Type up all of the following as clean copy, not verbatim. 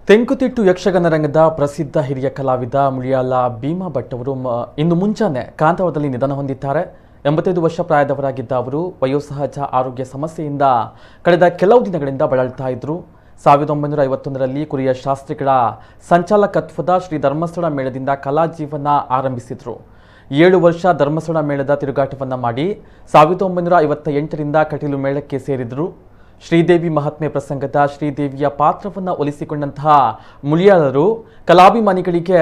ತೆಂಕುತಿಟ್ಟು ಯಕ್ಷಗಾನ ರಂಗದ ಪ್ರಸಿದ್ಧ ಹಿರಿಯ ಕಲಾವಿದ ಮುಳಿಯಾಲ ಭೀಮಾ ಭಟ್ ಅವರು ಇಂದು ಮುಂಜಾನೆ ಕಾಂತಾವರದಲ್ಲಿ ನಿಧನ ಹೊಂದಿದ್ದಾರೆ. 85 ವರ್ಷ ಪ್ರಾಯದವರಾಗಿದ್ದ ಅವರು ವಯೋಸಹಜ ಆರೋಗ್ಯ ಸಮಸ್ಯೆಯಿಂದ ಕಳೆದ ಕೆಲವು ದಿನಗಳಿಂದ ಬಳಲ್ತಾ ಇದ್ರು. 1951ರಲ್ಲಿ ಕುರಿಯ ಶಾಸ್ತ್ರಿಗಳ ಸಂಚಾಲಕತ್ವದ ಶ್ರೀ ಧರ್ಮಸ್ಥಳ ಮೇಳದಿಂದ ಕಲಾ ಜೀವನ ಆರಂಭಿಸಿದ್ರು. 7 ವರ್ಷ ಧರ್ಮಸ್ಥಳ ಮೇಳದ ತಿರುಗಾಟವನ್ನು ಮಾಡಿ 1958ರಿಂದ ಕಟೀಲು ಮೇಳಕ್ಕೆ ಸೇರಿದ್ರು. ಶ್ರೀದೇವಿ ಮಹಾತ್ಮೆ ಪ್ರಸಂಗದ ಶ್ರೀದೇವಿಯ ಪಾತ್ರವನ್ನು ಒಲಿಸಿಕೊಂಡಂತಹ ಮುಳಿಯಾಳರು ಕಲಾಭಿಮಾನಿಗಳಿಗೆ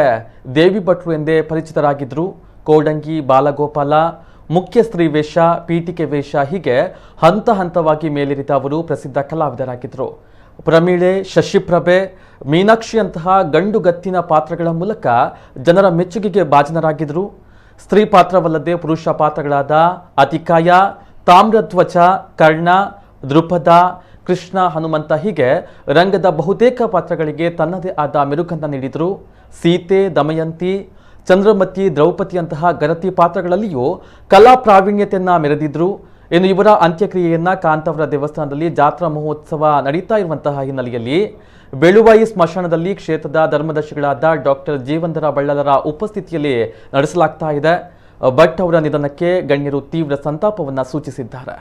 ದೇವಿ ಭಟ್ರು ಎಂದೇ ಪರಿಚಿತರಾಗಿದ್ದರು. ಕೋಡಂಗಿ, ಬಾಲಗೋಪಾಲ, ಮುಖ್ಯ ಸ್ತ್ರೀ ವೇಷ, ಪೀಠಿಕೆ ವೇಷ ಹೀಗೆ ಹಂತ ಹಂತವಾಗಿ ಮೇಲೇರಿದ ಅವರು ಪ್ರಸಿದ್ಧ ಕಲಾವಿದರಾಗಿದ್ದರು. ಪ್ರಮೀಳೆ, ಶಶಿಪ್ರಭೆ, ಮೀನಾಕ್ಷಿಯಂತಹ ಗಂಡುಗತ್ತಿನ ಪಾತ್ರಗಳ ಮೂಲಕ ಜನರ ಮೆಚ್ಚುಗೆಗೆ ಭಾಜನರಾಗಿದ್ದರು. ಸ್ತ್ರೀ ಪಾತ್ರವಲ್ಲದೆ ಪುರುಷ ಪಾತ್ರಗಳಾದ ಅತಿಕಾಯ, ತಾಮ್ರಧ್ವಜ, ಕರ್ಣ, ದೃಪದ, ಕೃಷ್ಣ, ಹನುಮಂತ ಹೀಗೆ ರಂಗದ ಬಹುತೇಕ ಪಾತ್ರಗಳಿಗೆ ತನ್ನದೇ ಆದ ಮೆರುಗನ್ನು ನೀಡಿದರು. ಸೀತೆ, ದಮಯಂತಿ, ಚಂದ್ರಮತಿ, ದ್ರೌಪದಿಯಂತಹ ಗರತಿ ಪಾತ್ರಗಳಲ್ಲಿಯೂ ಕಲಾ ಪ್ರಾವೀಣ್ಯತೆಯನ್ನು ಮೆರೆದಿದ್ರು. ಇನ್ನು ಇವರ ಅಂತ್ಯಕ್ರಿಯೆಯನ್ನು ಕಾಂತಾವರ ದೇವಸ್ಥಾನದಲ್ಲಿ ಜಾತ್ರಾ ಮಹೋತ್ಸವ ನಡೀತಾ ಇರುವಂತಹ ಹಿನ್ನೆಲೆಯಲ್ಲಿ ಬೆಳುವಾಯಿ ಸ್ಮಶಾನದಲ್ಲಿ ಕ್ಷೇತ್ರದ ಧರ್ಮದರ್ಶಿಗಳಾದ ಡಾಕ್ಟರ್ ಜೀವಂದರ ಬಳ್ಳಲರ ಉಪಸ್ಥಿತಿಯಲ್ಲಿ ನಡೆಸಲಾಗ್ತಾ ಇದೆ. ಭಟ್ ಅವರ ನಿಧನಕ್ಕೆ ಗಣ್ಯರು ತೀವ್ರ ಸಂತಾಪವನ್ನು ಸೂಚಿಸಿದ್ದಾರೆ.